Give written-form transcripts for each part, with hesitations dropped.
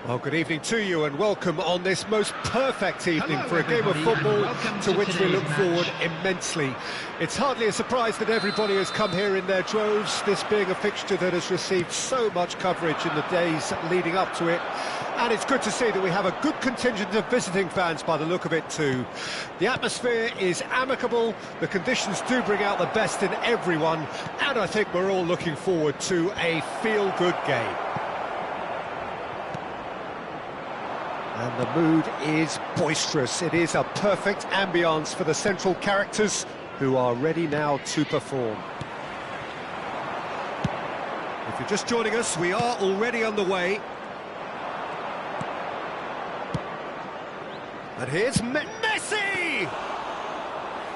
Well, good evening to you and welcome on this most perfect evening for a game of football to which we look forward immensely. It's hardly a surprise that everybody has come here in their droves, this being a fixture that has received so much coverage in the days leading up to it. And it's good to see that we have a good contingent of visiting fans by the look of it too. The atmosphere is amicable, the conditions do bring out the best in everyone, and I think we're all looking forward to a feel-good game. And the mood is boisterous. It is a perfect ambience for the central characters who are ready now to perform. If you're just joining us, we are already underway. And here's Messi!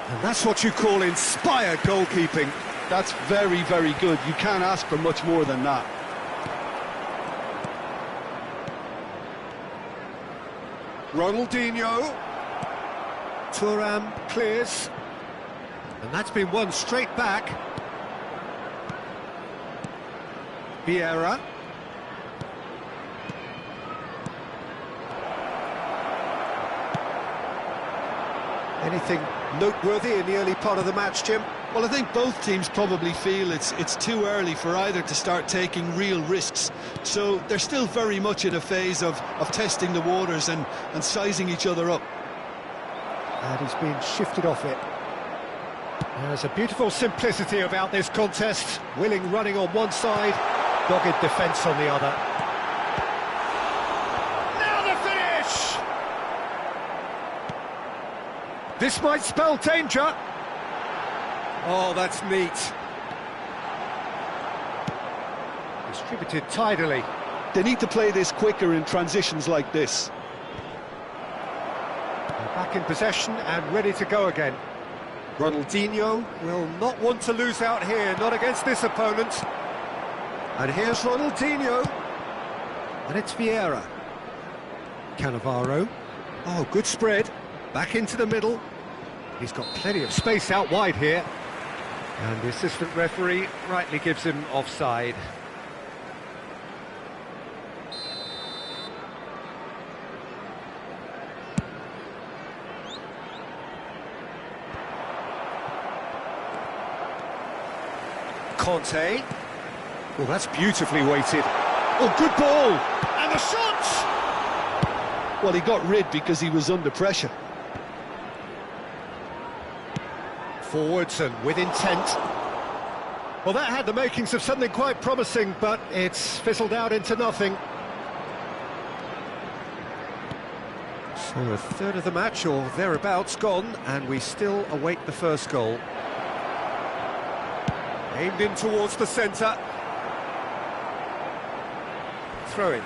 And that's what you call inspired goalkeeping. That's very, very good. You can't ask for much more than that. Ronaldinho. Thuram clears. And that's been won straight back. Vieira. Anything noteworthy in the early part of the match, Jim? Well, I think both teams probably feel it's too early for either to start taking real risks. So they're still very much in a phase of testing the waters and sizing each other up. And he's been shifted off it. There's a beautiful simplicity about this contest. Willing running on one side, dogged defence on the other. Now the finish! This might spell danger. Oh, that's neat. Distributed tidily. They need to play this quicker in transitions like this. They're back in possession and ready to go again. Ronaldinho will not want to lose out here, not against this opponent. And here's Ronaldinho. And it's Vieira. Cannavaro. Oh, good spread. Back into the middle. He's got plenty of space out wide here. And the assistant referee rightly gives him offside. Conte. Oh, that's beautifully weighted. Oh, good ball! And the shot! Well, he got rid because he was under pressure. Forwards and with intent. Well, that had the makings of something quite promising, but it's fizzled out into nothing. So a third of the match, or thereabouts, gone, and we still await the first goal. Aimed in towards the centre. Throw in.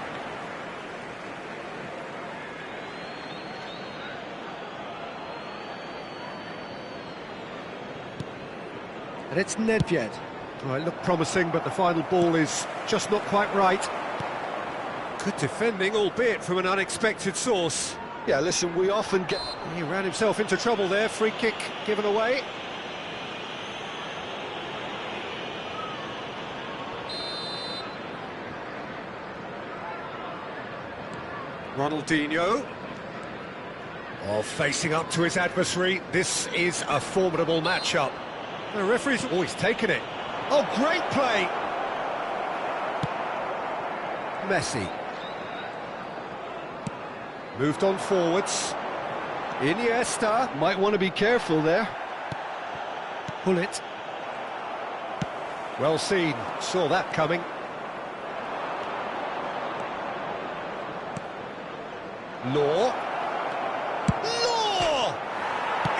And it's Nedved. Well, it looked promising, but the final ball is just not quite right. Good defending, albeit from an unexpected source. Yeah, listen, we often get... He ran himself into trouble there, free kick given away. Ronaldinho. Oh, facing up to his adversary. This is a formidable matchup. The referee's always taken it. Oh, great play! Messi. Moved on forwards. Iniesta. Might want to be careful there. Pull it. Well seen. Saw that coming. Law. Law!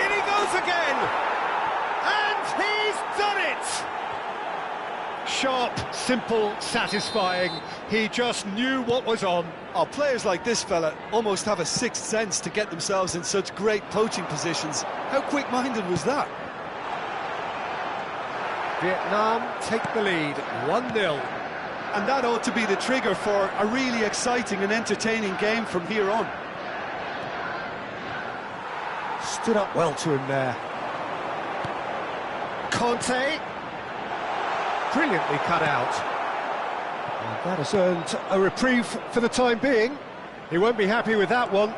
In he goes again! And he's done it! Sharp, simple, satisfying. He just knew what was on. Oh, players like this fella almost have a sixth sense to get themselves in such great poaching positions. How quick-minded was that? Vietnam take the lead, 1-0. And that ought to be the trigger for a really exciting and entertaining game from here on. Stood up well to him there. Conte. Brilliantly cut out. And that has earned a reprieve for the time being. He won't be happy with that one.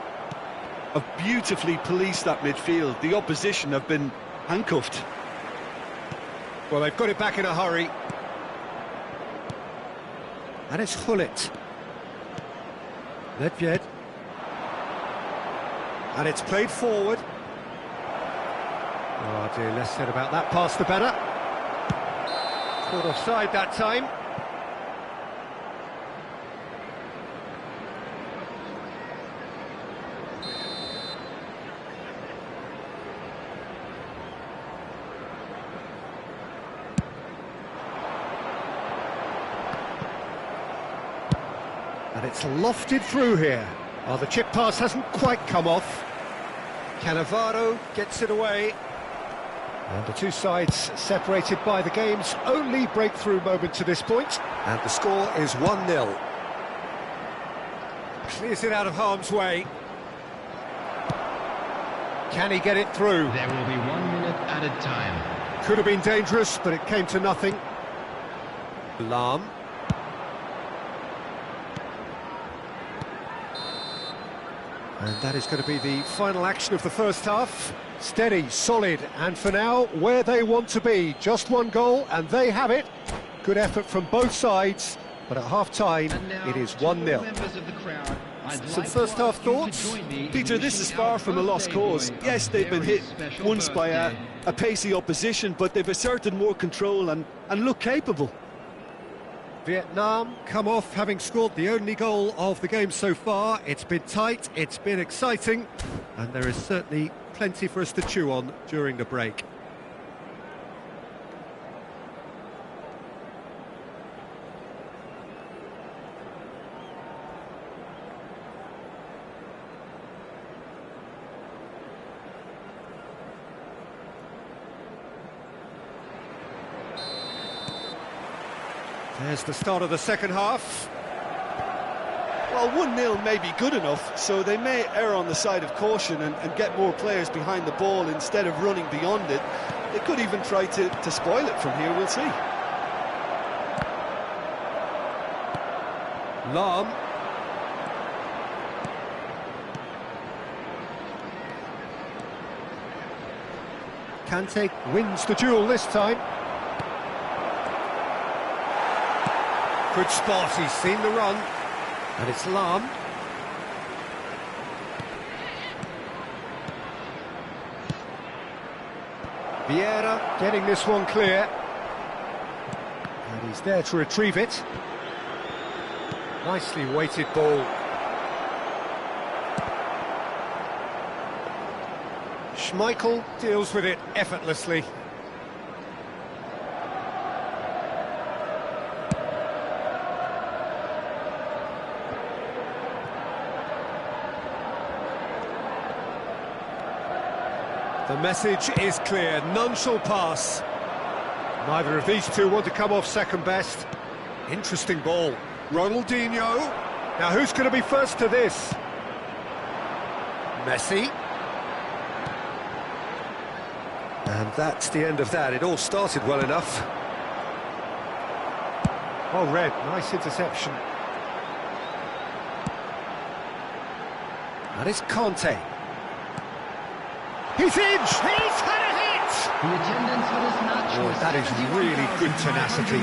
Have beautifully policed that midfield. The opposition have been handcuffed. Well, they've got it back in a hurry. And it's Hullet. Nedved. And it's played forward. Oh dear, less said about that pass the better. Caught offside that time. And it's lofted through here. Oh, the chip pass hasn't quite come off. Cannavaro gets it away. And the two sides separated by the game's only breakthrough moment to this point. And the score is 1-0. Clears it out of harm's way. Can he get it through? There will be 1 minute added time. Could have been dangerous, but it came to nothing. Lahm. And that is going to be the final action of the first half. Steady, solid, and for now, where they want to be. Just one goal, and they have it. Good effort from both sides, but at half-time, it is 1-0. Some first-half thoughts? Peter, this is far from a lost cause. Yes, they've been hit once by a pacey opposition, but they've asserted more control and look capable. Vietnam come off having scored the only goal of the game so far. It's been tight, it's been exciting, and there is certainly plenty for us to chew on during the break. There's the start of the second half. Well, 1-0 may be good enough, so they may err on the side of caution and get more players behind the ball instead of running beyond it. They could even try to spoil it from here, we'll see. Lahm. Kante wins the duel this time. Good spot, he's seen the run. And it's Lahm. Vieira getting this one clear. And he's there to retrieve it. Nicely weighted ball. Schmeichel deals with it effortlessly. The message is clear, none shall pass. Neither of these two want to come off second best. Interesting ball. Ronaldinho. Now who's going to be first to this? Messi. And that's the end of that. It all started well enough. Oh, Red, nice interception. And it's Conte. He's in! He's had a hit! The attendance for this match was that is really good tenacity.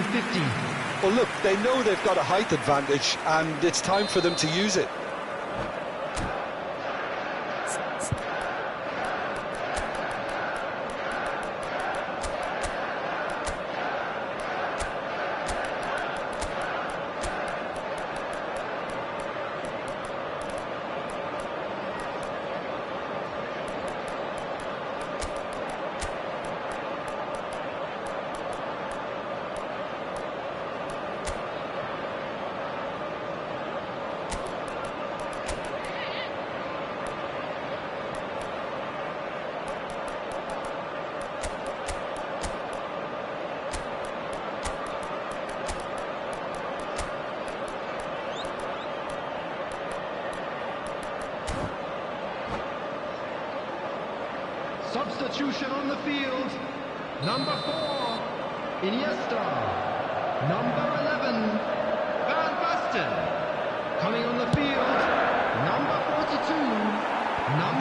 Well, look, they know they've got a height advantage, and it's time for them to use it. Substitution on the field. Number 4, Iniesta. Number 11, Van Basten. Coming on the field,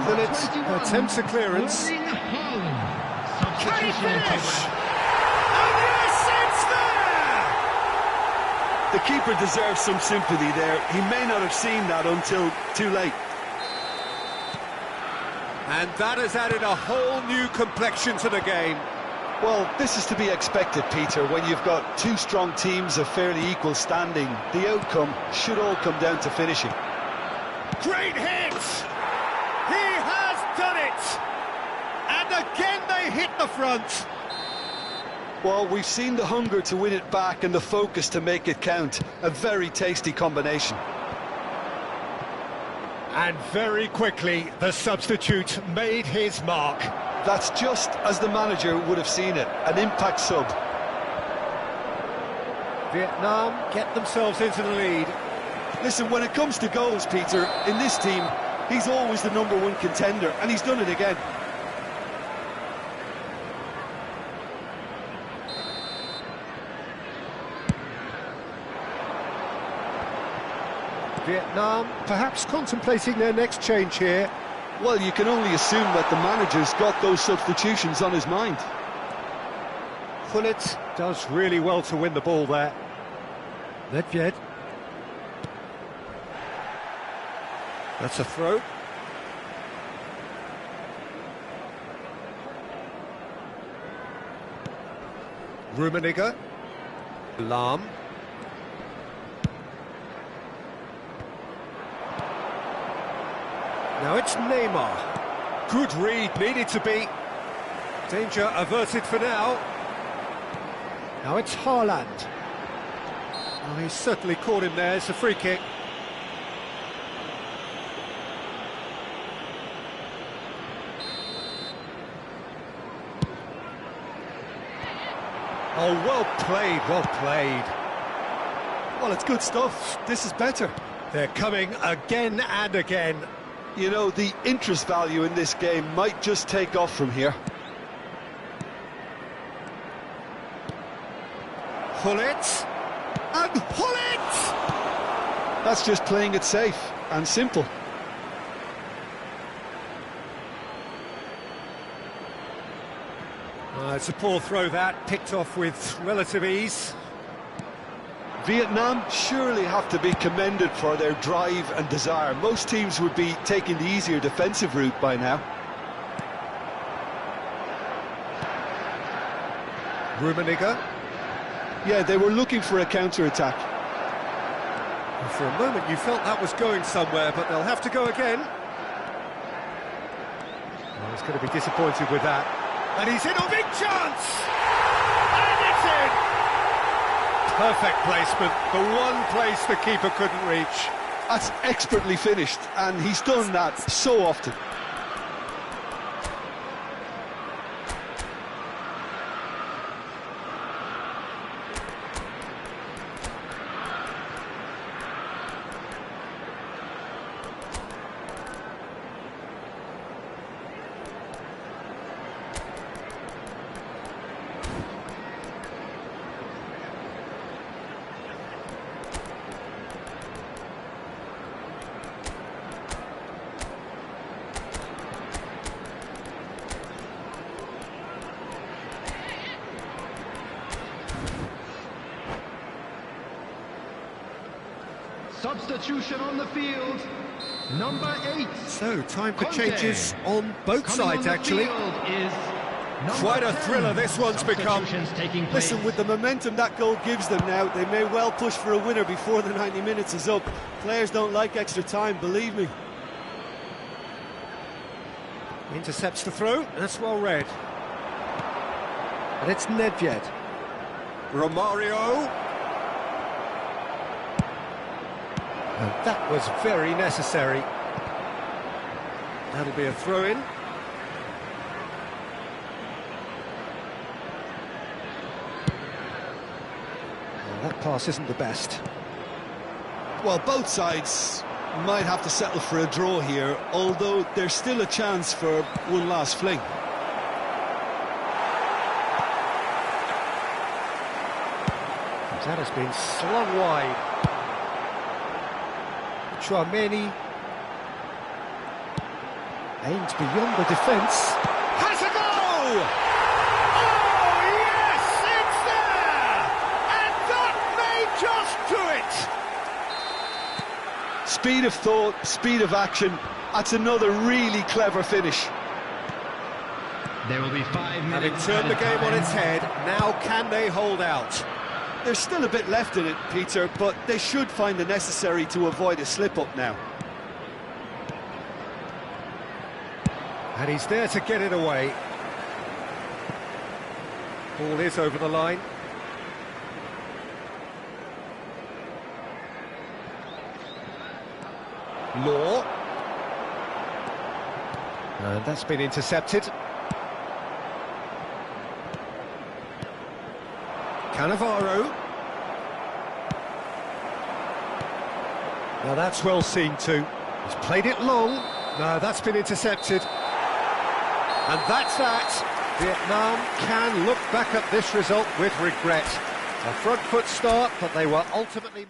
Phillips attempts a clearance. Erling Haaland. Can he Substitution in finish? progress. And yes, it's there! The keeper deserves some sympathy there. He may not have seen that until too late. And that has added a whole new complexion to the game. Well, this is to be expected, Peter. When you've got two strong teams of fairly equal standing, the outcome should all come down to finishing. Great hit! He has done it! And again they hit the front. Well, we've seen the hunger to win it back and the focus to make it count. A very tasty combination. And very quickly, the substitute made his mark. That's just as the manager would have seen it, an impact sub. Vietnam get themselves into the lead. Listen, when it comes to goals, Peter, in this team, he's always the #1 contender, and he's done it again. Vietnam perhaps contemplating their next change here. Well, you can only assume that the manager's got those substitutions on his mind. Gullit does really well to win the ball there. Nedved. That's a throw. Rummenigge. Lahm. Now it's Neymar. Good read, needed to be. Danger averted for now. Now it's Haaland. Oh, he's certainly caught him there. It's a free kick. Oh, well played, well played. Well, it's good stuff. This is better. They're coming again and again. You know, the interest value in this game might just take off from here. Gullit. And Gullit! That's just playing it safe and simple. It's a poor throw that, picked off with relative ease. Vietnam surely have to be commended for their drive and desire. Most teams would be taking the easier defensive route by now. Rummenigge. Yeah, they were looking for a counter-attack. For a moment you felt that was going somewhere, but they'll have to go again. Well, he's going to be disappointed with that. And he's in a big chance! And it's in! Perfect placement, the one place the keeper couldn't reach. That's expertly finished, and he's done that so often. Substitution on the field, number 8. So, time for Conte. changes on both Coming sides, on the actually. field is number Quite a 10. thriller this one's become. Substitutions taking place. Listen, with the momentum that goal gives them now, they may well push for a winner before the 90 minutes is up. Players don't like extra time, believe me. Intercepts the throw, that's well read. And it's Nedved. Romario. And that was very necessary. That'll be a throw-in. Well, that pass isn't the best. Well, both sides might have to settle for a draw here, although there's still a chance for one last fling. That has been slung wide. Chouameni. Aimed beyond the defence. Has a go! Oh, yes! It's there! And that may just do it! Speed of thought, speed of action. That's another really clever finish. There will be 5 minutes. Having turned the game on its head, now can they hold out? There's still a bit left in it, Peter, but they should find the necessary to avoid a slip-up now. And he's there to get it away. Ball is over the line. Law. And that's been intercepted. Cannavaro. Now that's well seen too. He's played it long. No, that's been intercepted. And that's that. Vietnam can look back at this result with regret. A front foot start, but they were ultimately...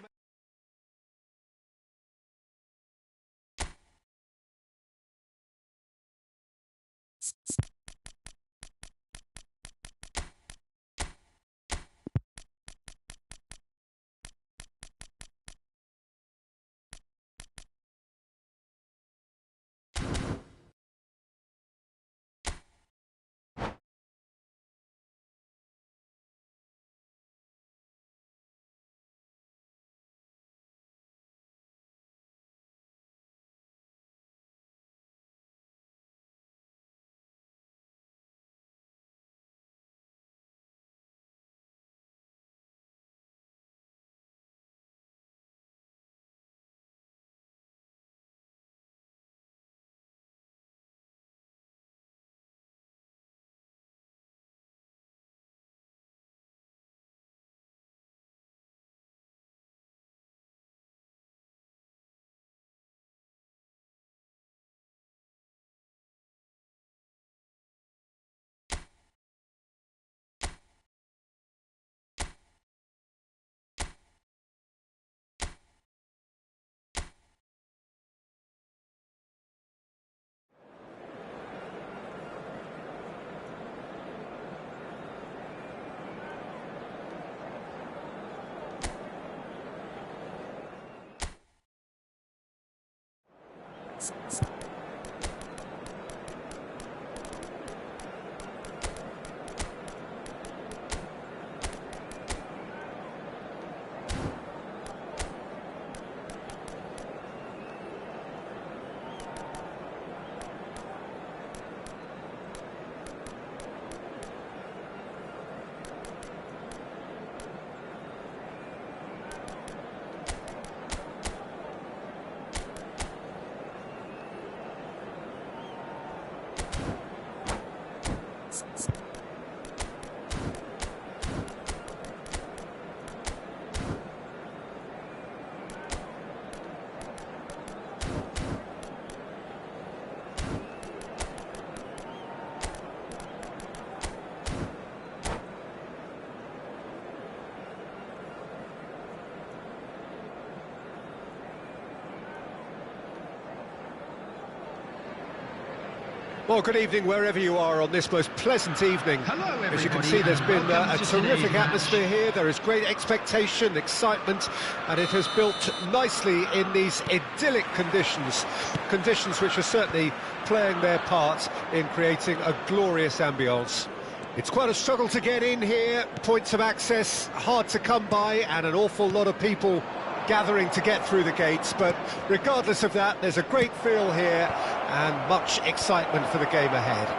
Well, good evening wherever you are on this most pleasant evening. Hello, everybody. As you can see, there's been a terrific today's atmosphere here. There is great expectation, excitement, and it has built nicely in these idyllic conditions. Conditions which are certainly playing their part in creating a glorious ambience. It's quite a struggle to get in here, points of access hard to come by, and an awful lot of people gathering to get through the gates, but regardless of that, there's a great feel here and much excitement for the game ahead.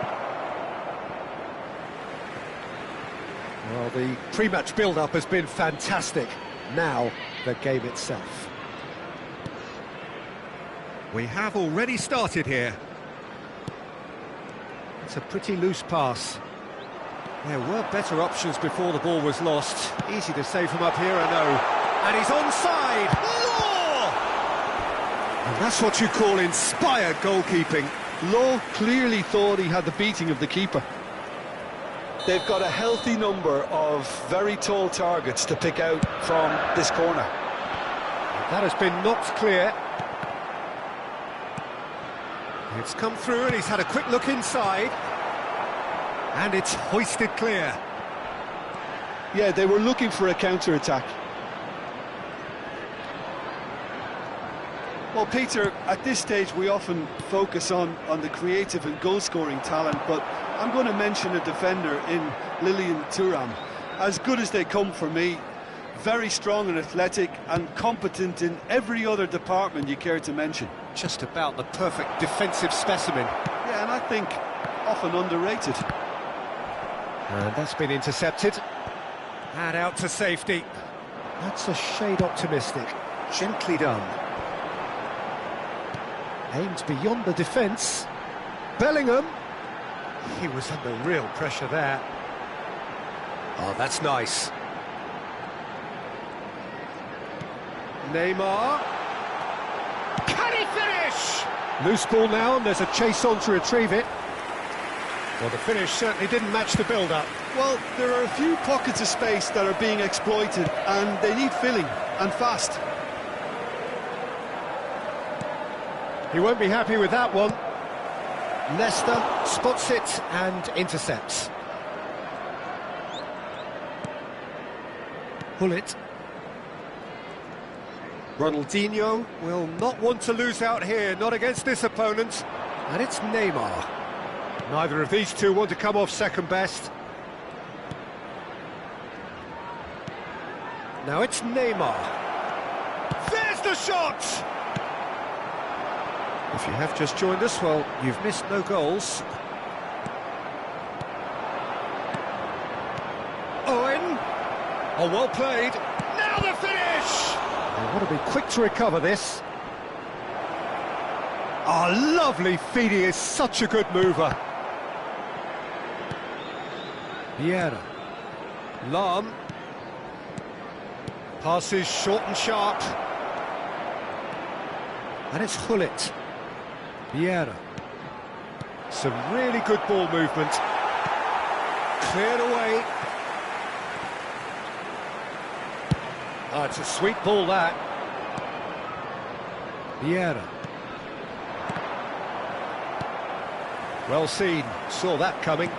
Well, the pre-match build-up has been fantastic. Now, the game itself. We have already started here. It's a pretty loose pass. There were better options before the ball was lost. Easy to say from up here, I know. And he's onside! Law! And that's what you call inspired goalkeeping. Law clearly thought he had the beating of the keeper. They've got a healthy number of very tall targets to pick out from this corner. That has been knocked clear. It's come through and he's had a quick look inside. And it's hoisted clear. Yeah, they were looking for a counter-attack. Well, Peter, at this stage we often focus on the creative and goal-scoring talent, but I'm going to mention a defender in Lilian Thuram. As good as they come for me, very strong and athletic and competent in every other department you care to mention. Just about the perfect defensive specimen. Yeah, and I think often underrated. And that's been intercepted. And out to safety. That's a shade optimistic. Gently done. Aimed beyond the defence. Bellingham. He was under real pressure there. Oh, that's nice. Neymar. Can he finish? Loose ball now, and there's a chase on to retrieve it. Well, the finish certainly didn't match the build-up. Well, there are a few pockets of space that are being exploited, and they need filling, and fast. He won't be happy with that one. Leicester spots it and intercepts. Hullet. Ronaldinho will not want to lose out here, not against this opponent. And it's Neymar. Neither of these two want to come off second best. Now it's Neymar. There's the shot! If you have just joined us, well, you've missed no goals. Owen. Oh, well played. Now the finish! They want to be quick to recover this. Oh, lovely feed. He is such a good mover. Vieira. Lahm. Passes short and sharp. And it's Hullet. Vieira. Some really good ball movement. Cleared away. Oh, it's a sweet ball, that. Vieira. Well seen. Saw that coming.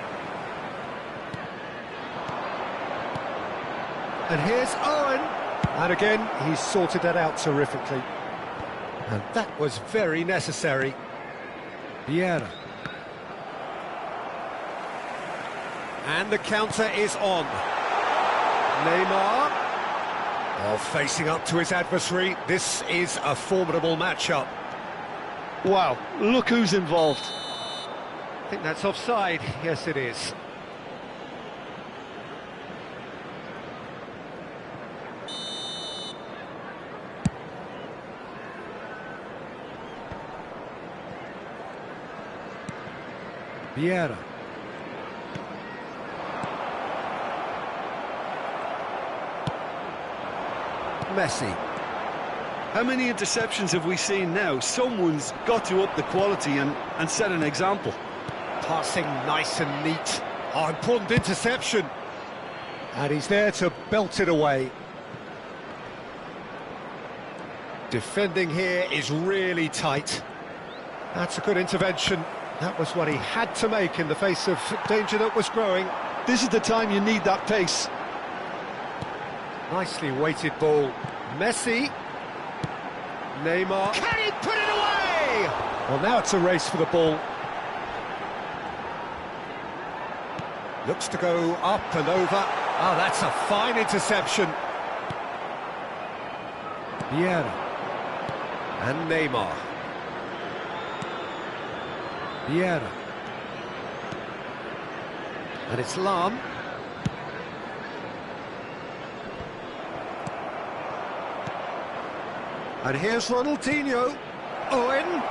And here's Owen. And again, he's sorted that out terrifically. And that was very necessary. Vieira. And the counter is on. Neymar. Oh, facing up to his adversary. This is a formidable matchup. Wow, look who's involved. I think that's offside. Yes, it is. Vieira. Messi. How many interceptions have we seen now? Someone's got to up the quality and set an example. Passing nice and neat. Oh, important interception. And he's there to belt it away. Defending here is really tight. That's a good intervention. That was what he had to make in the face of danger that was growing. This is the time you need that pace. Nicely weighted ball. Messi. Neymar. Can he put it away? Well, now it's a race for the ball. Looks to go up and over. Oh, that's a fine interception. Vieira. And Neymar. Vieira. And it's Lahm. And here's Ronaldinho. Owen.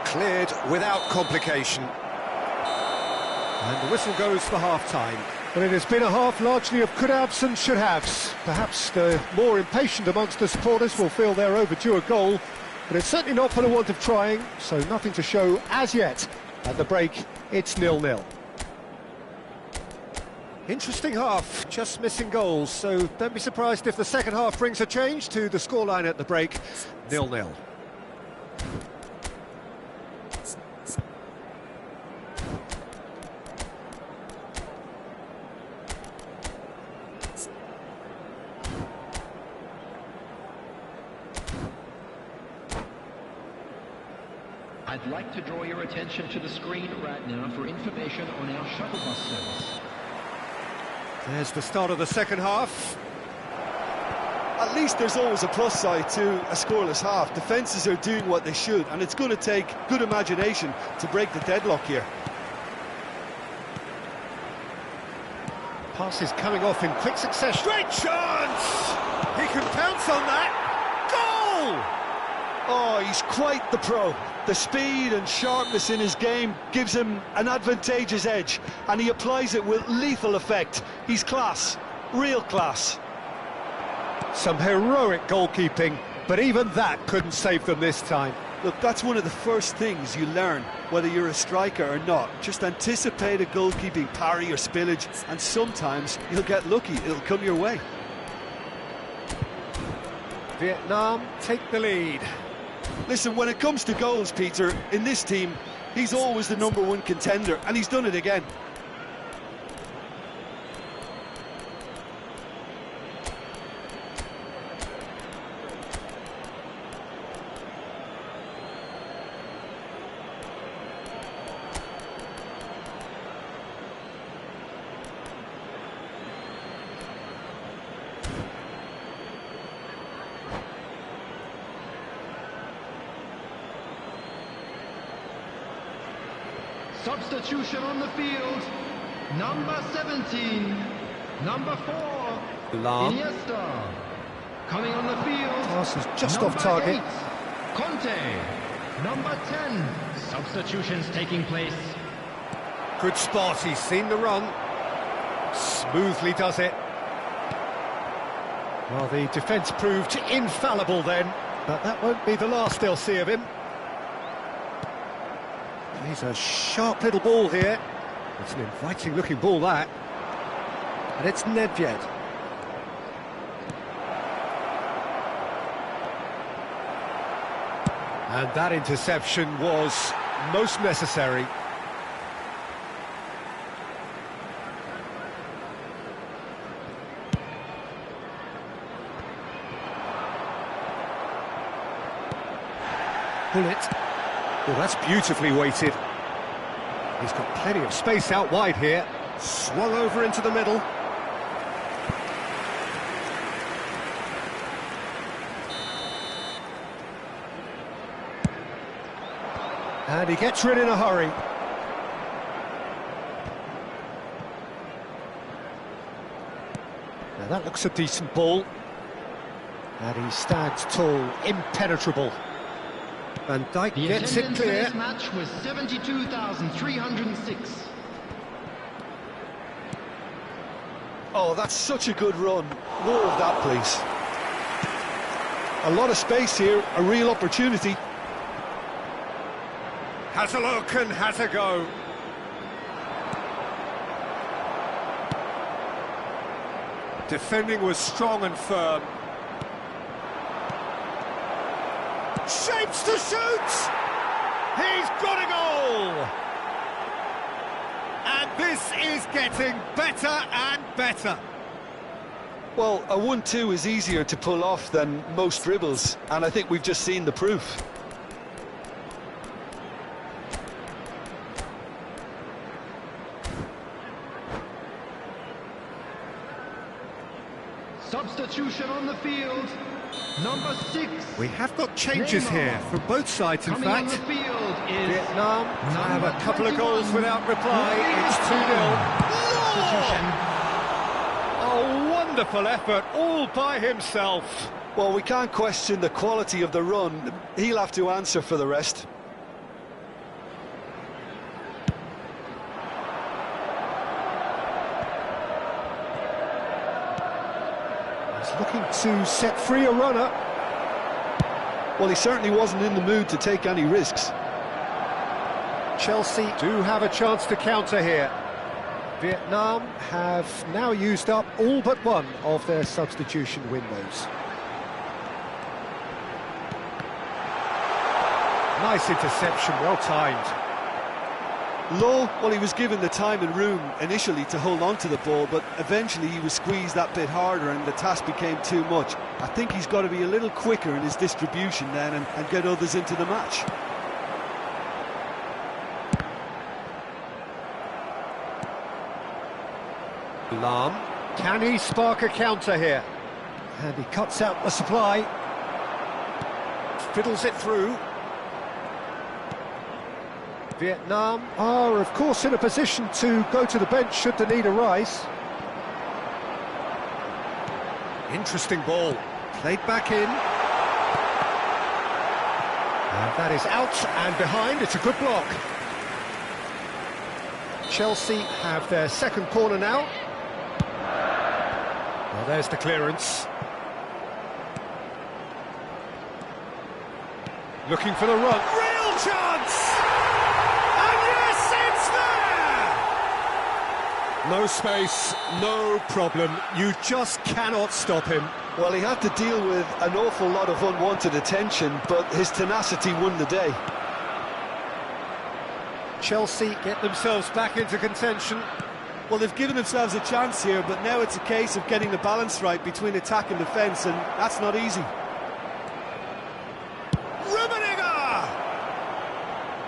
Cleared without complication. And the whistle goes for half-time. Well, it has been a half largely of could-haves and should-haves. Perhaps the more impatient amongst the supporters will feel they're overdue a goal, but it's certainly not for the want of trying, so nothing to show as yet. At the break, it's 0-0. Interesting half, just missing goals, so don't be surprised if the second half brings a change to the scoreline at the break. 0-0. I'd like to draw your attention to the screen right now for information on our shuttle bus service. There's the start of the second half. At least there's always a plus side to a scoreless half. Defences are doing what they should, and it's going to take good imagination to break the deadlock here. Passes coming off in quick succession. Great chance! He can pounce on that. Goal! Oh, he's quite the pro. The speed and sharpness in his game gives him an advantageous edge, and he applies it with lethal effect. He's class, real class. Some heroic goalkeeping, but even that couldn't save them this time. Look, that's one of the first things you learn, whether you're a striker or not. Just anticipate a goalkeeping parry or spillage, and sometimes you'll get lucky, it'll come your way. Vietnam take the lead. Listen, when it comes to goals, Peter, in this team, he's always the #1 contender, and he's done it again. Substitution on the field. Number 17. Number 4. Lam. Iniesta. Coming on the field. Pass is just Number off target. 8. Conte. Number 10. Substitutions taking place. Good spot, he's seen the run. Smoothly does it. Well, the defence proved infallible then, but that won't be the last they'll see of him. He's a sharp little ball here. It's an inviting-looking ball, that. And it's Nedved. And that interception was most necessary. Bullet. Well, that's beautifully weighted. He's got plenty of space out wide here. Swung over into the middle. And he gets rid in a hurry. Now that looks a decent ball. And he stands tall, impenetrable. Van Dijk gets it clear. This match was 72,306. Oh, that's such a good run. More of that, please. A lot of space here, a real opportunity. Has a look and has a go. Defending was strong and firm. Shapes to shoot! He's got a goal! And this is getting better and better. Well, a 1-2 is easier to pull off than most dribbles, and I think we've just seen the proof. Substitution on the field. Number 6. We have got changes Neymar. here from both sides, in Coming on fact. the field is Vietnam have a couple of 21. goals without reply. It's 2-0. A wonderful effort, all by himself. Well, we can't question the quality of the run. He'll have to answer for the rest. Looking to set free a runner. Well, he certainly wasn't in the mood to take any risks. Chelsea do have a chance to counter here. Vietnam have now used up all but one of their substitution windows. Nice interception, well timed. Low, well, he was given the time and room initially to hold on to the ball, but eventually he was squeezed that bit harder and the task became too much. I think he's got to be a little quicker in his distribution then and get others into the match. Lam. Can he spark a counter here? And he cuts out the supply. Fiddles it through. Vietnam are, of course, in a position to go to the bench should the need arise. Interesting ball. Played back in. And that is out and behind. It's a good block. Chelsea have their second corner now. Well, there's the clearance. Looking for the run. Real chance! And yes, it's there! No space, no problem. You just cannot stop him. Well, he had to deal with an awful lot of unwanted attention, but his tenacity won the day. Chelsea get themselves back into contention. Well, they've given themselves a chance here, but now it's a case of getting the balance right between attack and defence, and that's not easy.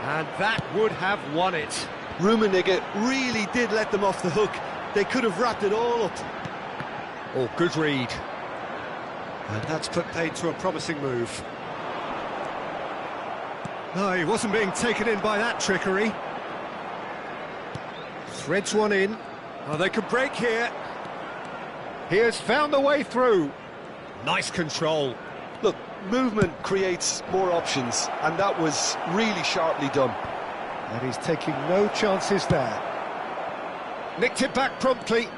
And that would have won it. Rummenigge really did let them off the hook. They could have wrapped it all up. Oh, good read. And that's put paid to a promising move. No, he wasn't being taken in by that trickery. Threads one in. Oh, they could break here. He has found the way through. Nice control. Look, movement creates more options, and that was really sharply done. And he's taking no chances there. Nicked it back promptly.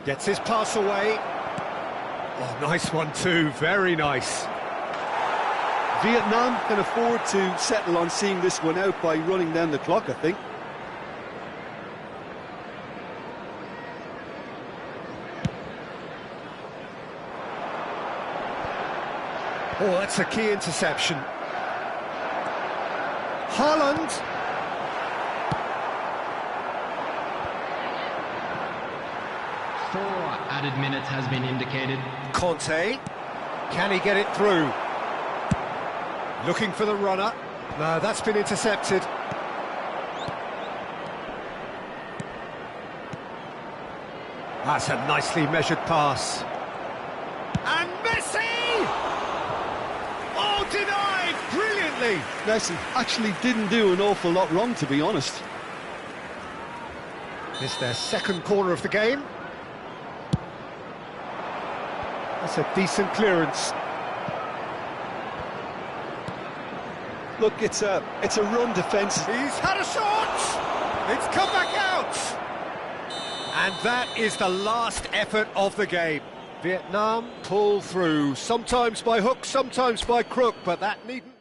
Gets his pass away. Oh, nice one too, very nice. Vietnam can afford to settle on seeing this one out by running down the clock, I think. Oh, that's a key interception. Haaland. Four added minutes has been indicated. Conte. Can he get it through? Looking for the runner. No, that's been intercepted. That's a nicely measured pass. And Messi! Oh, denied! Brilliantly! Messi actually didn't do an awful lot wrong, to be honest. It's their second corner of the game. That's a decent clearance. Look, it's a run defence. He's had a shot! It's come back out! And that is the last effort of the game. Vietnam pull through, sometimes by hook, sometimes by crook, but that needn't matter.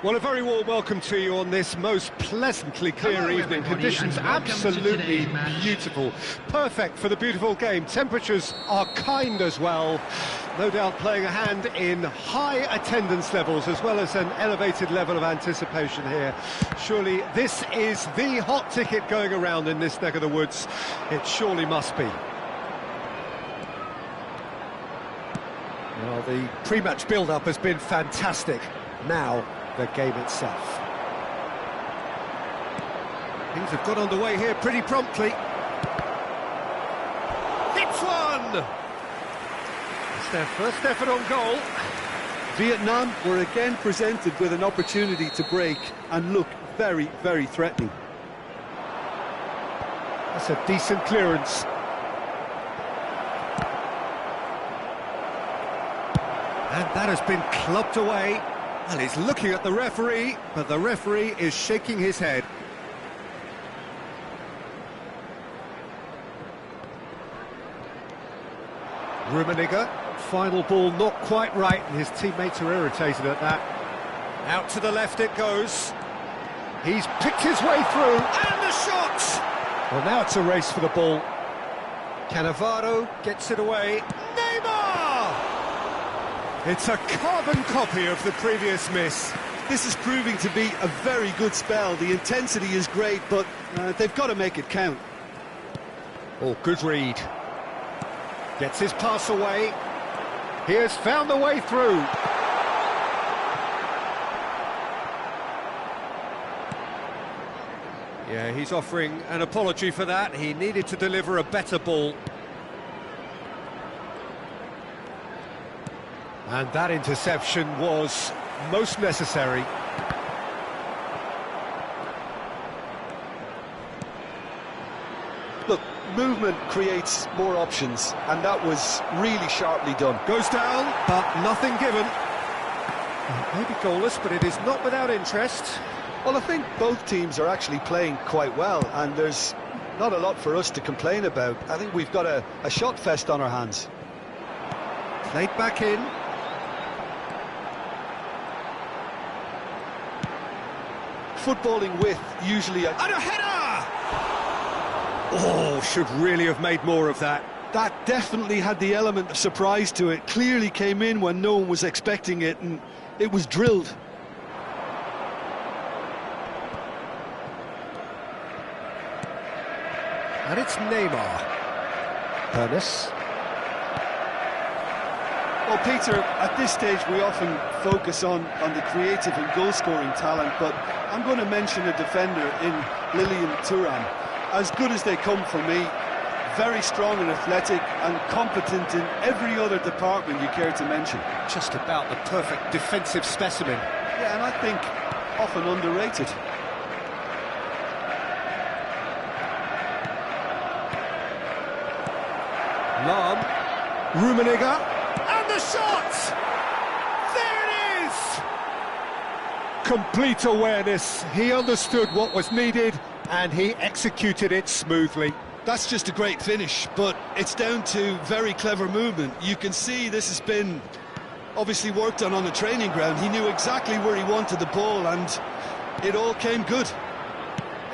Well, a very warm welcome to you on this most pleasantly clear Hello, evening. everybody, Conditions and welcome to absolutely today's match. beautiful. Perfect for the beautiful game. Temperatures are kind as well. No doubt playing a hand in high attendance levels as well as an elevated level of anticipation here. Surely this is the hot ticket going around in this neck of the woods. It surely must be. Well, the pre-match build-up has been fantastic. Now, the game itself. Things have got underway here pretty promptly. Hits one! It's their first effort on goal. Vietnam were again presented with an opportunity to break and look very, very threatening. That's a decent clearance. And that has been clubbed away. Well, he's looking at the referee, but the referee is shaking his head. Rummenigge, final ball not quite right, and his teammates are irritated at that. Out to the left it goes. He's picked his way through, and the shot! Well, now it's a race for the ball. Cannavaro gets it away. Neymar! It's a carbon copy of the previous miss. This is proving to be a very good spell. The intensity is great, but they've got to make it count. Oh, good read. Gets his pass away. He has found the way through. Yeah, he's offering an apology for that. He needed to deliver a better ball. And that interception was most necessary. Look, movement creates more options, and that was really sharply done. Goes down, but nothing given. Maybe goalless, but it is not without interest. Well, I think both teams are actually playing quite well, and there's not a lot for us to complain about. I think we've got a shot fest on our hands. Played back in. Footballing with usually And a header! Oh, should really have made more of that. that definitely had the element of surprise to it. Clearly came in when no one was expecting it, and it was drilled. And it's Neymar. Pernis. Well, Peter, at this stage we often focus on the creative and goal-scoring talent, but I'm going to mention a defender in Lilian Thuram. As good as they come for me, very strong and athletic and competent in every other department you care to mention. Just about the perfect defensive specimen. Yeah, and I think often underrated. Lahm. Rummenigge. And the shot! There it is! Complete awareness. He understood what was needed and he executed it smoothly. That's just a great finish, but it's down to very clever movement. You can see this has been obviously worked on the training ground. He knew exactly where he wanted the ball and it all came good.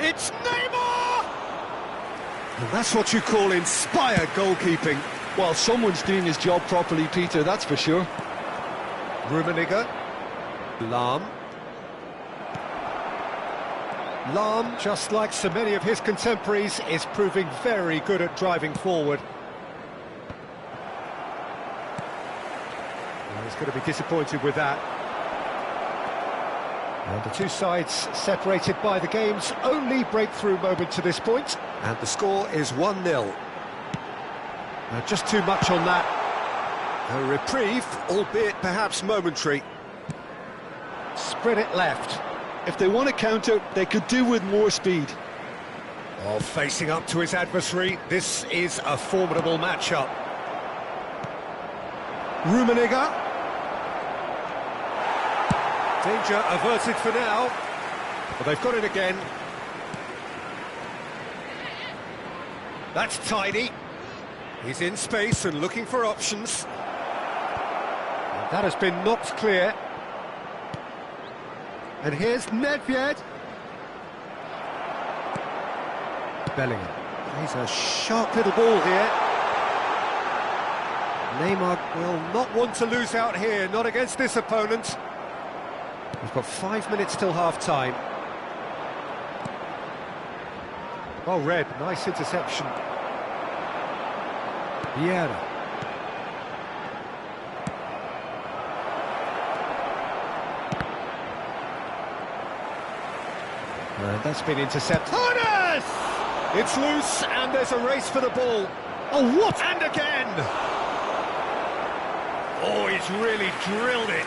It's Neymar! And that's what you call inspired goalkeeping. Well, someone's doing his job properly, Peter, that's for sure. Rummenigge. Lahm. Lahm, just like so many of his contemporaries, is proving very good at driving forward. Well, he's going to be disappointed with that. And the two sides separated by the game's only breakthrough moment to this point. And the score is 1-0. Just too much on that. A reprieve, albeit perhaps momentary. Spread it left. If they want to counter, they could do with more speed. Oh, facing up to his adversary, this is a formidable matchup. Rummenigge. Danger averted for now. But they've got it again. That's tidy. He's in space and looking for options. And that has been knocked clear. And here's Nedved. Bellingham. He's a sharp little ball here. Neymar will not want to lose out here, not against this opponent. We've got 5 minutes till half-time. Well read, nice interception. Vieira. And that's been intercepted. Harness! It's loose, and there's a race for the ball. Oh, what? And again! Oh, he's really drilled it.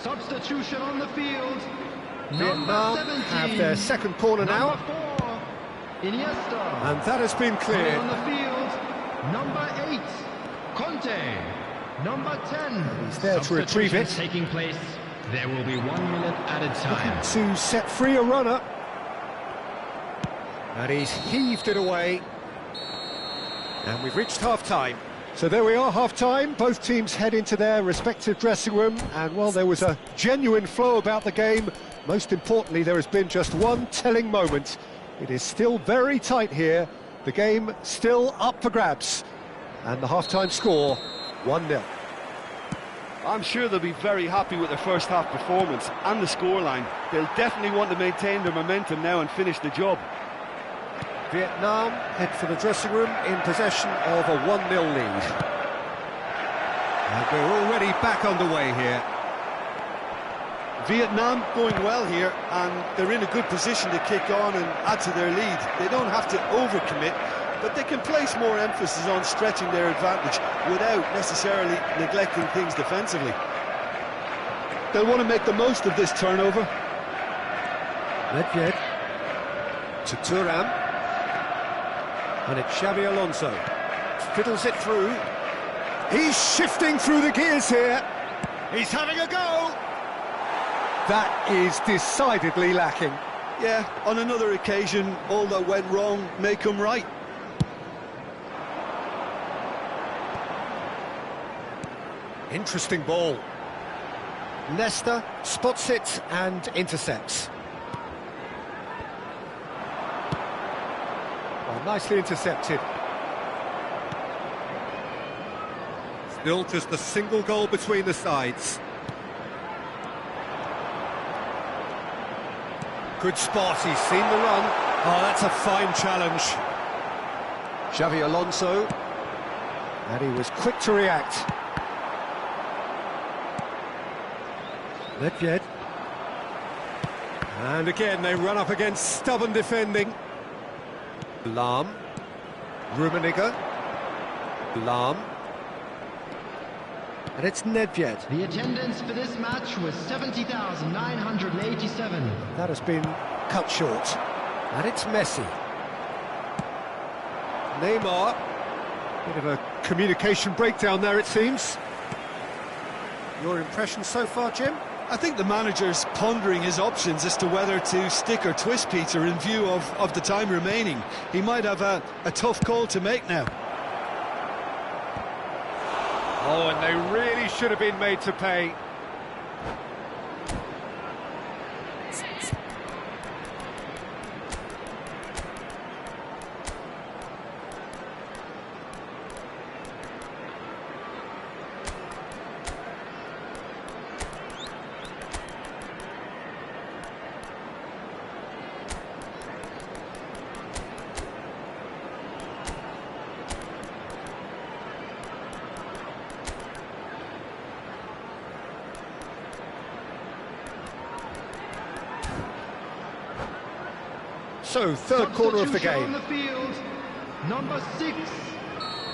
Substitution on the field. Vietnam have their second corner now. Number 4, Iniesta. And that has been cleared. On the field, number 8, Conte. Number 10. He's there to retrieve it. Taking place. There will be 1 minute at a time. To set free a runner. And he's heaved it away. And we've reached half-time. So there we are, half-time. Both teams head into their respective dressing room. And, well, there was a genuine flow about the game. Most importantly, there has been just one telling moment. It is still very tight here. The game still up for grabs. And the half-time score, 1-0. I'm sure they'll be very happy with their first half performance and the scoreline. They'll definitely want to maintain their momentum now and finish the job. Vietnam head for the dressing room in possession of a 1-0 lead. And we're already back underway here. Vietnam going well here, and they're in a good position to kick on and add to their lead. They don't have to overcommit, but they can place more emphasis on stretching their advantage without necessarily neglecting things defensively. They'll want to make the most of this turnover. Nedved to Thuram. And it's Xabi Alonso. Fiddles it through. He's shifting through the gears here. He's having a go. That is decidedly lacking. Yeah, on another occasion, all that went wrong may come right. Interesting ball. Leicester spots it and intercepts. Well, nicely intercepted. Still just a single goal between the sides. Good spot, he's seen the run. Oh, that's a fine challenge. Xabi Alonso. And he was quick to react. Nedved. And again, they run up against stubborn defending. Lahm. Rummenigge. Lahm. And it's Nedved. The attendance for this match was 70,987. That has been cut short. And it's Messi. Neymar. Bit of a communication breakdown there, it seems. Your impression so far, Jim? I think the manager's pondering his options as to whether to stick or twist Peter in view of the time remaining. He might have a tough call to make now. Oh, and they really should have been made to pay. So, third corner of the Substitution on game. the field, number 6,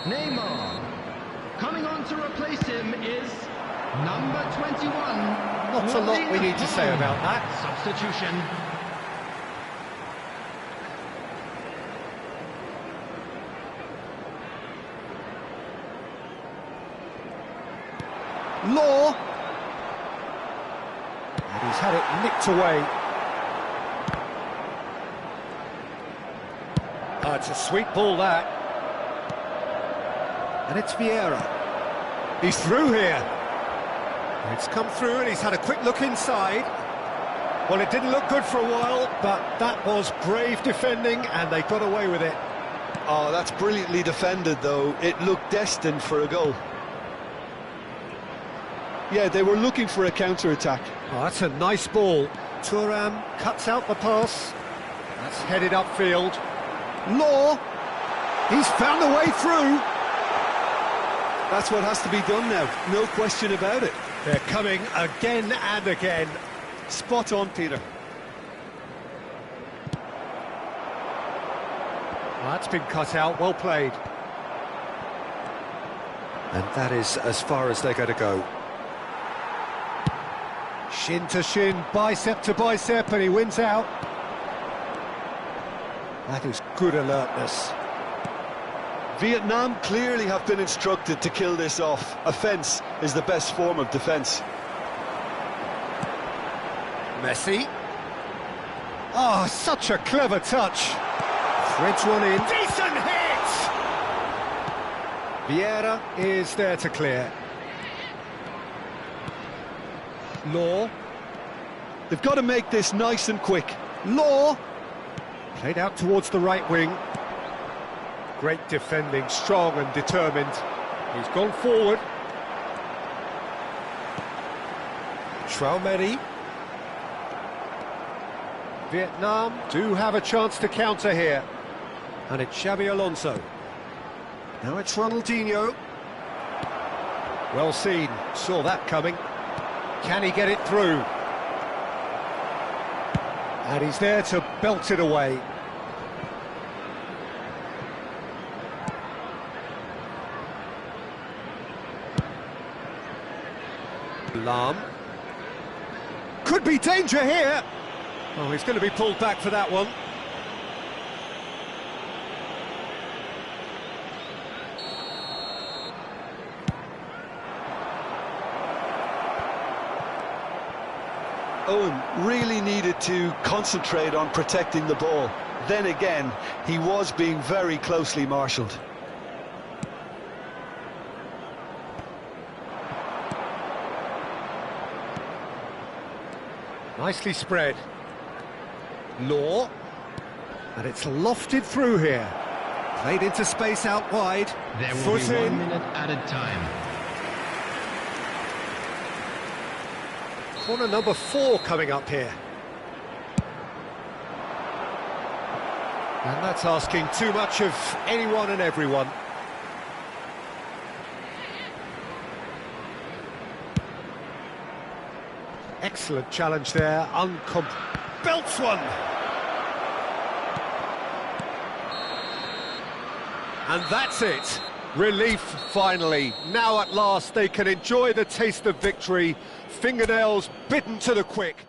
Neymar. Coming on to replace him is number 21. Not a lot we need to say about that. Substitution. Law. And he's had it nicked away. Oh, it's a sweet ball, that. And it's Vieira. He's through here. It's come through and he's had a quick look inside. Well, it didn't look good for a while, but that was brave defending and they got away with it. Oh, that's brilliantly defended, though. It looked destined for a goal. Yeah, they were looking for a counter-attack. Oh, that's a nice ball. Thuram cuts out the pass. That's headed upfield. Law. He's found a way through. That's what has to be done now, no question about it. They're coming again and again. Spot on, Peter. Well, that's been cut out, well played. And that is as far as they're going to go. Shin to shin, bicep to bicep, and he wins out. That is good alertness. Vietnam clearly have been instructed to kill this off. Offence is the best form of defence. Messi. Oh, such a clever touch. Threads one in. Decent hit! Vieira is there to clear. Law. They've got to make this nice and quick. Law. Played out towards the right wing. Great defending, strong and determined. He's gone forward. Traumeri. Vietnam do have a chance to counter here. And it's Xabi Alonso. Now it's Ronaldinho. Well seen, saw that coming. Can he get it through? And he's there to belt it away. Lam. Could be danger here. Oh, he's going to be pulled back for that one. Owen really needed to concentrate on protecting the ball. Then again, he was being very closely marshalled. Nicely spread. Law. And it's lofted through here. Played into space out wide. There will Foot be 1 in. minute added time. Corner number 4 coming up here. And that's asking too much of anyone and everyone. Excellent challenge there. Belts one. And that's it. Relief finally. Now at last they can enjoy the taste of victory. Fingernails bitten to the quick.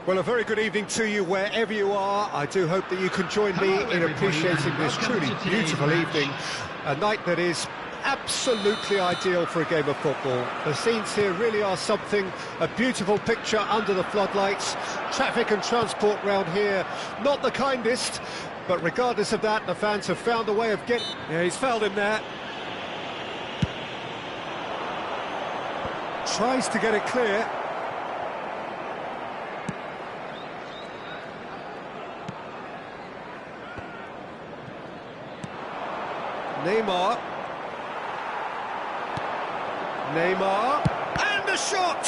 Well, a very good evening to you wherever you are. I do hope that you can join me in appreciating this truly beautiful evening. A night that is absolutely ideal for a game of football. The scenes here really are something, a beautiful picture under the floodlights. Traffic and transport round here, not the kindest, but regardless of that, the fans have found a way of getting... Yeah, he's fouled him there. Tries to get it clear. Neymar, and the shot!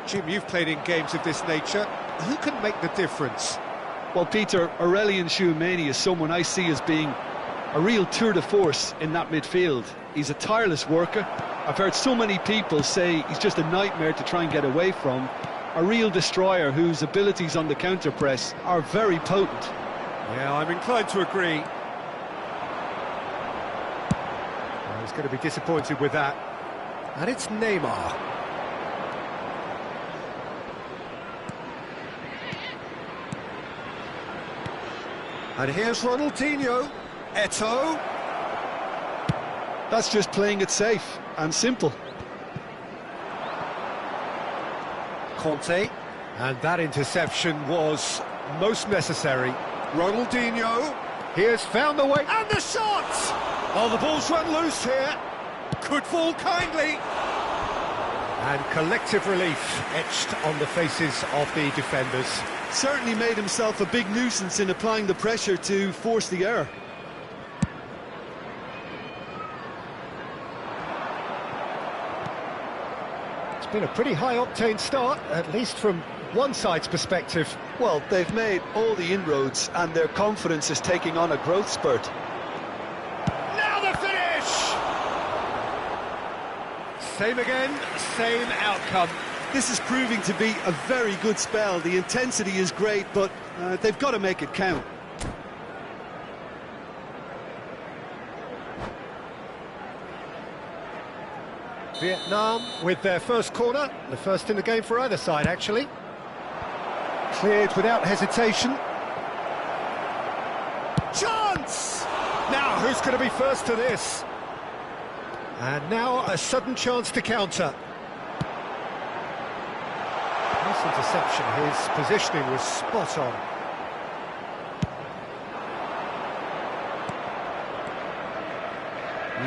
Jim, you've played in games of this nature. Who can make the difference? Well, Peter, Aurelien Tchouameni is someone I see as being a real tour de force in that midfield. He's a tireless worker. I've heard so many people say he's just a nightmare to try and get away from. A real destroyer whose abilities on the counter-press are very potent. Yeah, I'm inclined to agree. Well, he's going to be disappointed with that. And it's Neymar. And here's Ronaldinho. Eto'o. That's just playing it safe and simple. Conte. And that interception was most necessary. Ronaldinho, he has found the way, and the shot! Oh, the ball's run loose here, could fall kindly. And collective relief etched on the faces of the defenders. Certainly made himself a big nuisance in applying the pressure to force the error. It's been a pretty high-octane start, at least from one side's perspective. Well, they've made all the inroads and their confidence is taking on a growth spurt. Now the finish! Same again, same outcome. This is proving to be a very good spell. The intensity is great, but they've got to make it count. Vietnam with their first corner, the first in the game for either side, actually. Cleared without hesitation. Chance! Now, who's going to be first to this? And now a sudden chance to counter. Nice interception, his positioning was spot on.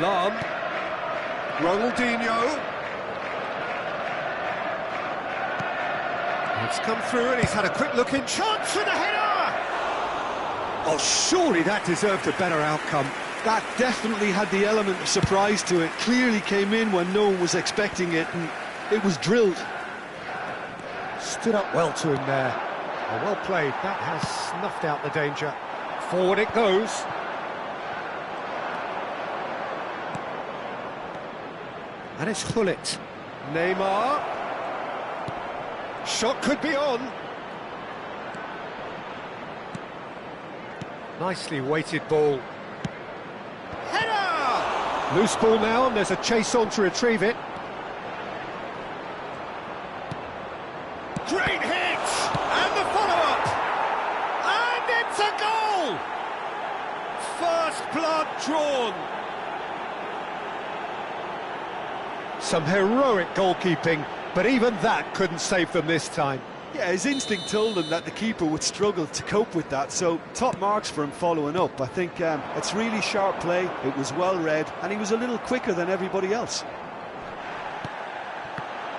Lam. Ronaldinho. It's come through and he's had a quick look in. Chance for the header! Oh, surely that deserved a better outcome. That definitely had the element of surprise to it. Clearly came in when no one was expecting it, and it was drilled. Stood up well to him there. Oh, well played. That has snuffed out the danger. Forward it goes. And it's Hullet. Neymar. Shot could be on. Nicely weighted ball. Header! Loose ball now, and there's a chase on to retrieve it. Great hit! And the follow-up! And it's a goal! First blood drawn. Some heroic goalkeeping, but even that couldn't save them this time. Yeah, his instinct told him that the keeper would struggle to cope with that, so top marks for him following up. I think it's really sharp play, it was well read, and he was a little quicker than everybody else.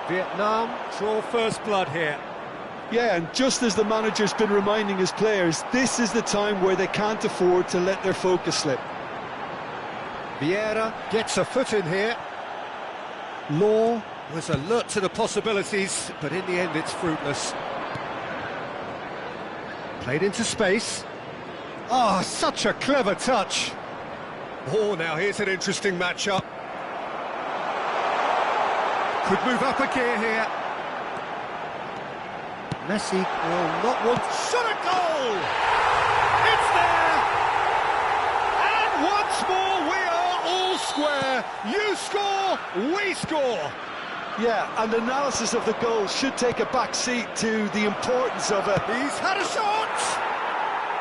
Vietnam draw first blood here. Yeah, and just as the manager's been reminding his players, this is the time where they can't afford to let their focus slip. Vieira gets a foot in here. Law Was alert to the possibilities, but in the end it's fruitless. Played into space. Oh, such a clever touch. Oh, now here's an interesting matchup. Could move up a gear here. Messi will not want... Shot a goal! It's there! And once more we are all square. You score, we score. Yeah, and analysis of the goal should take a back seat to the importance of it. He's had a shot!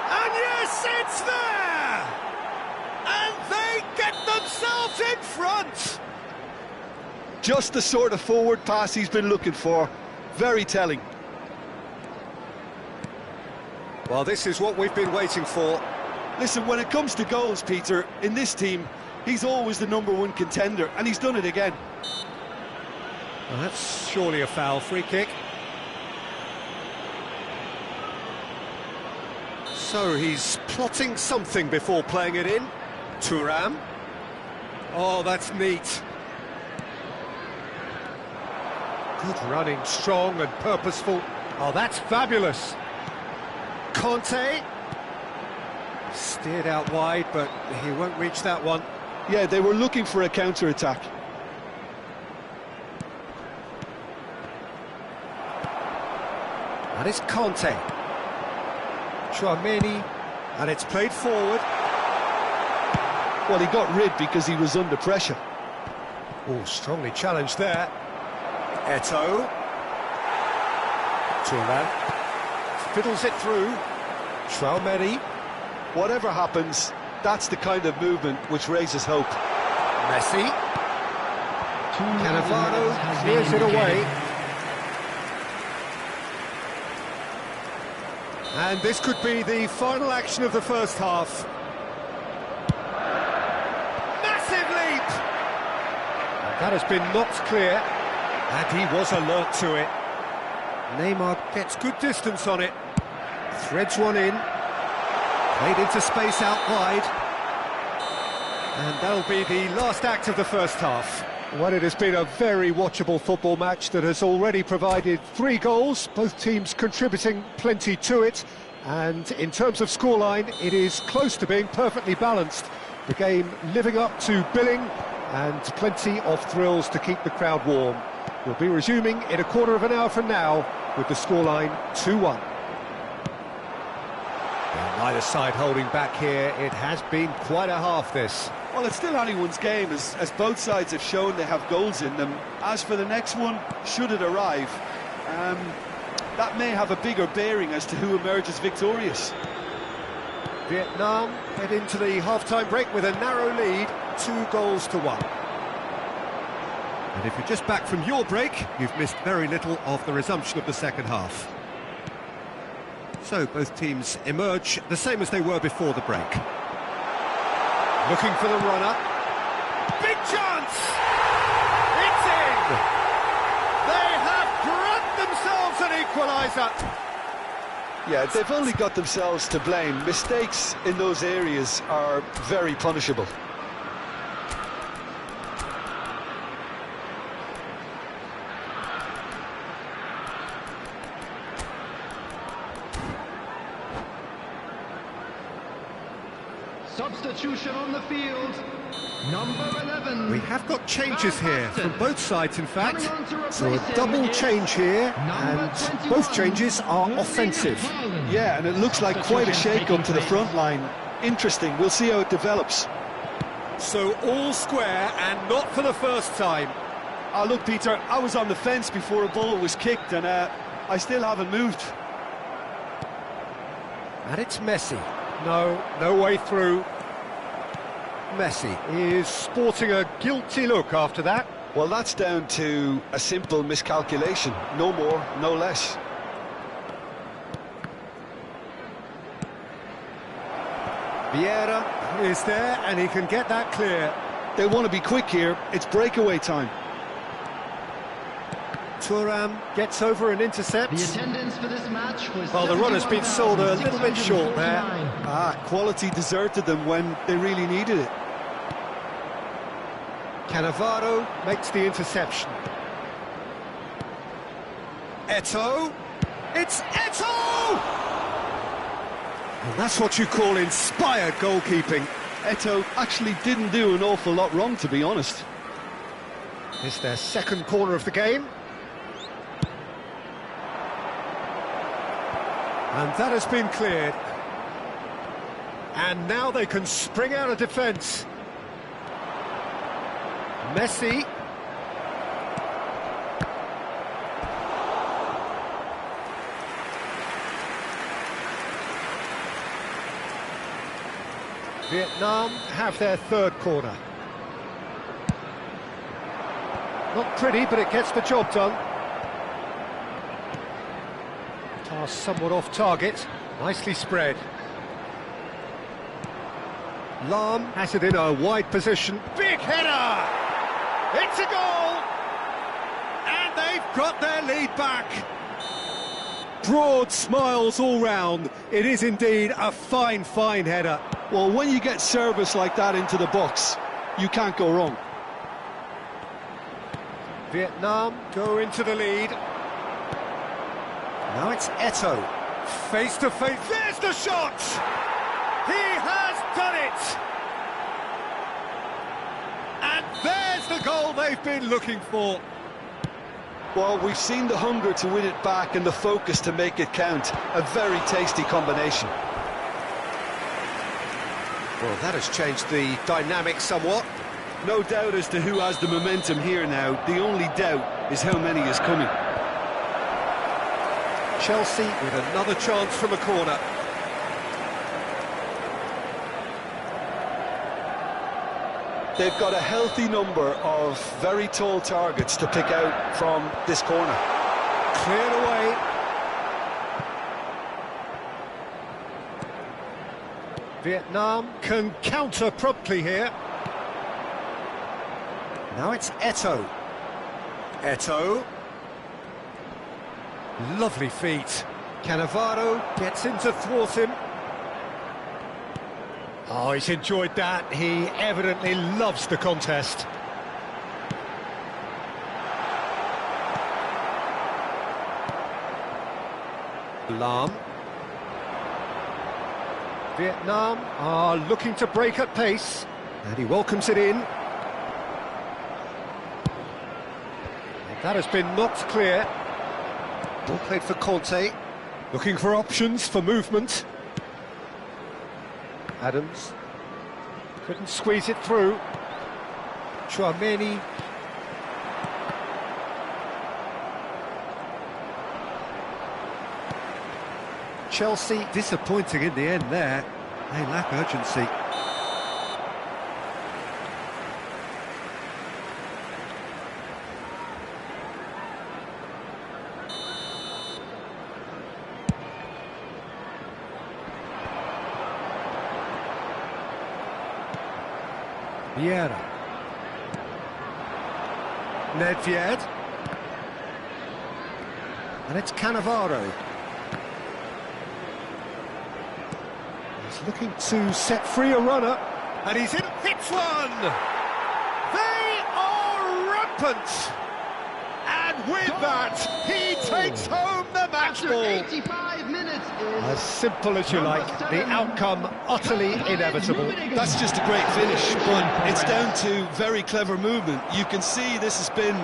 And yes, it's there! And they get themselves in front! Just the sort of forward pass he's been looking for. Very telling. Well, this is what we've been waiting for. Listen, when it comes to goals, Peter, in this team, he's always the #1 contender, and he's done it again. Well, that's surely a foul. Free kick. So he's plotting something before playing it in. Thuram. Oh, that's neat. Good running, strong and purposeful. Oh, that's fabulous. Conte. Steered out wide, but he won't reach that one. Yeah, they were looking for a counter-attack. That is Conte. Tchouaméni, and it's played forward. Well, he got rid because he was under pressure. Oh, strongly challenged there. Eto'o. Thuram. Fiddles it through. Tchouaméni. Whatever happens, that's the kind of movement which raises hope. Messi. Cannavaro clears it away. And this could be the final action of the first half. Massive leap! And that has been knocked clear, and he was alert to it. Neymar gets good distance on it. Threads one in. Played into space out wide. And that'll be the last act of the first half. Well, it has been a very watchable football match that has already provided 3 goals, both teams contributing plenty to it. And in terms of scoreline, it is close to being perfectly balanced. The game living up to billing and plenty of thrills to keep the crowd warm. We'll be resuming in a quarter of an hour from now with the scoreline 2-1. Neither side holding back here. It has been quite a half, this. Well, it's still anyone's game, as both sides have shown they have goals in them. As for the next one, should it arrive, that may have a bigger bearing as to who emerges victorious. Vietnam head into the half-time break with a narrow lead, 2-1. And if you're just back from your break, you've missed very little of the resumption of the second half. So both teams emerge the same as they were before the break. Looking for the runner. Big chance! It's in! They have grabbed themselves an equaliser! Yeah, they've only got themselves to blame. Mistakes in those areas are very punishable. Substitution on the field, number 11. We have got changes here from both sides, in fact. So a double change here, and both changes are offensive. Yeah, and it looks like quite a shake-up to the front line. Interesting, we'll see how it develops. So all square, and not for the first time. Look, Peter, I was on the fence before a ball was kicked, and I still haven't moved. And it's Messi. No way through. Messi is sporting a guilty look after that. Well, that's down to a simple miscalculation. No more, no less. Vieira is there, and he can get that clear. They want to be quick here. It's breakaway time. Thuram gets over and intercepts. The attendance for this match was... Well, the run has been sold a little bit short there. Quality deserted them when they really needed it. Cannavaro makes the interception. Eto'o. It's Eto'o! And that's what you call inspired goalkeeping. Eto'o actually didn't do an awful lot wrong, to be honest. It's their second corner of the game. And that has been cleared. And now they can spring out of defence. Messi. Vietnam have their third corner. Not pretty, but it gets the job done. Pass somewhat off target, nicely spread. Lam has it in a wide position. Big header! It's a goal! And they've got their lead back. Broad smiles all round. It is indeed a fine, fine header. Well, when you get service like that into the box, you can't go wrong. Vietnam go into the lead. Now it's Eto'o. Face to face. There's the shot! He has done it! And there's the goal they've been looking for. Well, we've seen the hunger to win it back and the focus to make it count. A very tasty combination. Well, that has changed the dynamic somewhat. No doubt as to who has the momentum here now. The only doubt is how many is coming. Chelsea with another chance from a corner. They've got a healthy number of very tall targets to pick out from this corner. Cleared away. Vietnam can counter promptly here. Now it's Eto'o. Eto'o. Lovely feet. Cannavaro gets in to thwart him. Oh, he's enjoyed that. He evidently loves the contest. Lam. Vietnam are looking to break at pace, and he welcomes it in. And that has been knocked clear. Ball played for Conte, looking for options for movement. Adams couldn't squeeze it through. Chouameni. Chelsea disappointing in the end there. They lack urgency. Vieira. Nedved. And it's Cannavaro. He's looking to set free a runner. And he's in. Hits one! They are rampant! And with that, he takes home the match ball. 85 minutes is As simple as you like, the outcome utterly inevitable. That's just a great finish, but it's down to very clever movement. You can see this has been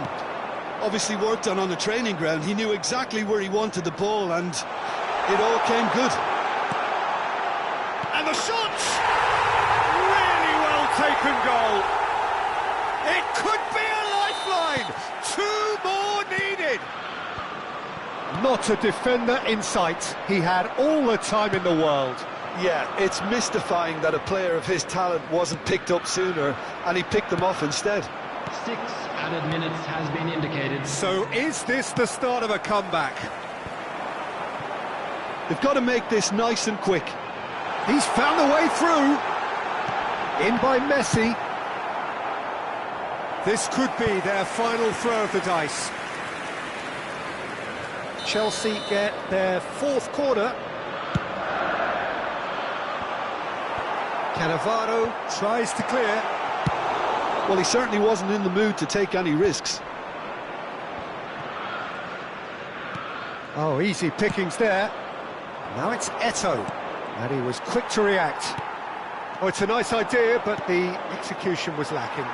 obviously worked on the training ground. He knew exactly where he wanted the ball, and it all came good. And the shot! Really well taken goal. It could be a lifeline. 2 more needed. Not a defender in sight. He had all the time in the world. Yeah, it's mystifying that a player of his talent wasn't picked up sooner, and he picked them off instead. 6 added minutes has been indicated. So is this the start of a comeback? They've got to make this nice and quick. He's found a way through. In by Messi. This could be their final throw of the dice. Chelsea get their 4th corner. Cannavaro tries to clear. Well, he certainly wasn't in the mood to take any risks. Oh, easy pickings there. Now it's Eto, and he was quick to react. Oh, it's a nice idea, but the execution was lacking.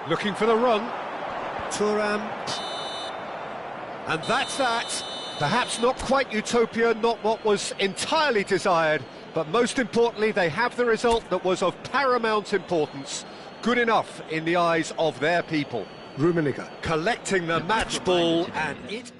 Looking for the run. Thuram. And that's that. Perhaps not quite utopia, not what was entirely desired, but most importantly, they have the result that was of paramount importance. Good enough in the eyes of their people. Rummenigge collecting the match ball, and it...